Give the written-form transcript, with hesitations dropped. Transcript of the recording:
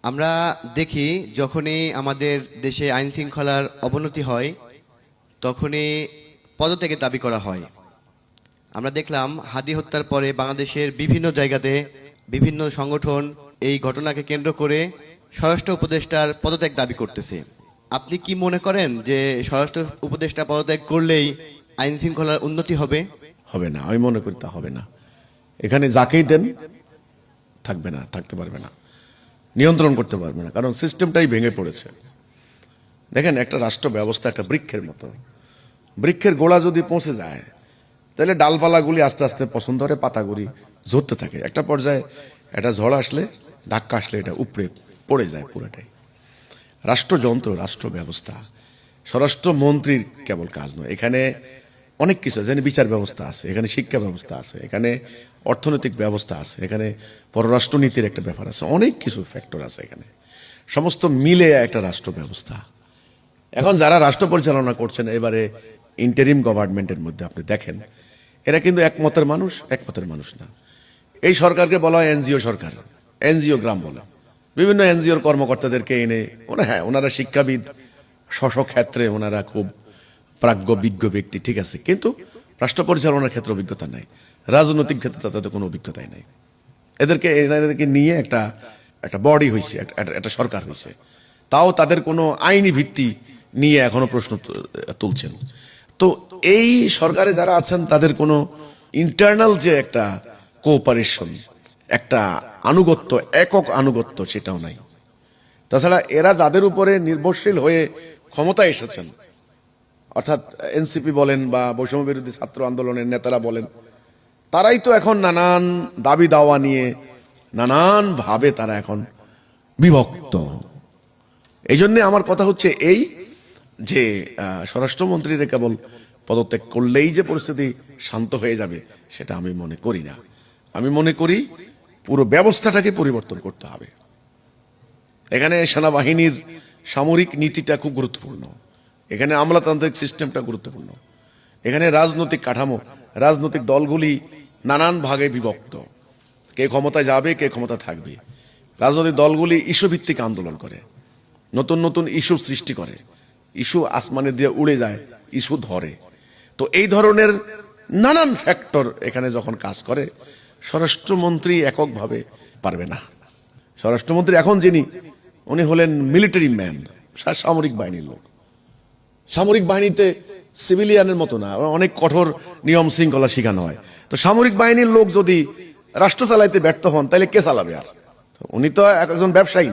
আমরা দেখি যখনই আমাদের দেশে আইন শৃঙ্খলার অবনতি হয় তখনই পদত্যাগের দাবি করা হয়। আমরা দেখলাম হাদি হত্যার পরে বাংলাদেশের বিভিন্ন জায়গাতে বিভিন্ন সংগঠন এই ঘটনাকে কেন্দ্র করে স্বরাষ্ট্র উপদেষ্টার পদত্যাগ দাবি করতেছে। আপনি কি মনে করেন যে স্বরাষ্ট্র উপদেষ্টা পদত্যাগ করলেই আইন শৃঙ্খলার উন্নতি হবে? হবে না, আমি মনে করি তা হবে না। এখানে যাকেই দেন থাকবে না, থাকতে পারবে না, নিয়ন্ত্রণ করতে পারবে না, কারণ সিস্টেমটাই ভেঙে পড়েছে। দেখেন, একটা রাষ্ট্র ব্যবস্থা একটা বৃক্ষের মতো, বৃক্ষের গোড়া যদি পৌঁছে যায় তাহলে ডালপালাগুলি আস্তে আস্তে পছন্দ করে পাতাগুলি ঝরতে থাকে। একটা পর্যায়ে একটা ঝড় আসলে, ধাক্কা আসলে এটা উপড়ে পড়ে যায় পুরোটাই। রাষ্ট্রযন্ত্র, রাষ্ট্র ব্যবস্থা স্বরাষ্ট্রমন্ত্রীর কেবল কাজ নয়। এখানে অনেক কিছু আছে, এখানে বিচার ব্যবস্থা আছে, এখানে শিক্ষা ব্যবস্থা আছে, এখানে অর্থনৈতিক ব্যবস্থা আছে, এখানে পররাষ্ট্রনীতির একটা ব্যাপার আছে, অনেক কিছু ফ্যাক্টর আছে এখানে, সমস্ত মিলে একটা রাষ্ট্র ব্যবস্থা। এখন যারা রাষ্ট্র পরিচালনা করছেন এবারে ইন্টারিম গভর্নমেন্টের মধ্যে আপনি দেখেন, এরা কিন্তু একমতের মানুষ না। এই সরকারকে বলা হয় এনজিও সরকার, এনজিও গ্রাম বলা। বিভিন্ন এনজিওর কর্মকর্তাদেরকে এনে ওনারা শিক্ষাবিদ, স্ব ক্ষেত্রে ওনারা খুব প্রাজ্ঞ বিজ্ঞ ব্যক্তি, ঠিক আছে, কিন্তু রাষ্ট্র পরিচালনার ক্ষেত্রে অভিজ্ঞতা নাই, রাজনৈতিক ক্ষেত্রে তাদের কোনো অভিজ্ঞতাই নাই। এদেরকে নিয়ে একটা বডি হয়েছে, একটা সরকার হয়েছে, তাও তাদের কোনো আইনি ভিত্তি নিয়ে এখনো প্রশ্ন তুলছেন। তো এই সরকারে যারা আছেন তাদের কোনো ইন্টারনাল যে একটা কোঅপারেশন, একটা আনুগত্য, একক আনুগত্য, সেটাও নাই। তাছাড়া এরা যাদের উপরে নির্ভরশীল হয়ে ক্ষমতায় এসেছেন, অর্থাৎ এনসিপি বলেন বা বৈষম্য বিরোধী ছাত্র আন্দোলনের নেতারা বলেন, তারাই তো এখন নানান দাবি দাওয়া নিয়ে নানান ভাবে তারা এখন বিভক্ত। এই জন্যে আমার কথা হচ্ছে এই যে স্বরাষ্ট্রমন্ত্রীরা কেবল পদত্যাগ করলেই যে পরিস্থিতি শান্ত হয়ে যাবে সেটা আমি মনে করি না। আমি মনে করি পুরো ব্যবস্থাটাকে পরিবর্তন করতে হবে। এখানে সেনাবাহিনীর সামরিক নীতিটা খুব গুরুত্বপূর্ণ, এখানে আমলাতান্ত্রিক সিস্টেমটা গুরুত্বপূর্ণ, এখানে রাজনৈতিক কাঠামো, রাজনৈতিক দলগুলি নানান ভাগে বিভক্ত, কে ক্ষমতায় যাবে কে ক্ষমতা থাকবে। রাজনৈতিক দলগুলি ইস্যু ভিত্তিক আন্দোলন করে, নতুন নতুন ইস্যু সৃষ্টি করে, ইস্যু আসমানে দিয়ে উড়ে যায়, ইস্যু ধরে। তো এই ধরনের নানান ফ্যাক্টর এখানে যখন কাজ করে, স্বরাষ্ট্রমন্ত্রী এককভাবে পারবে না। স্বরাষ্ট্রমন্ত্রী এখন যিনি, উনি হলেন মিলিটারি ম্যান, সামরিক বাহিনীর লোক। সামরিক বাহিনীতে সিভিলিয়ানের মতো না, অনেক কঠোর নিয়ম শৃঙ্খলা শেখানো হয়। তো সামরিক বাহিনীর লোক যদি রাষ্ট্র চালাইতে ব্যর্থ হন তাহলে কে চালাবে? আর উনি তো একজন ব্যবসায়ী।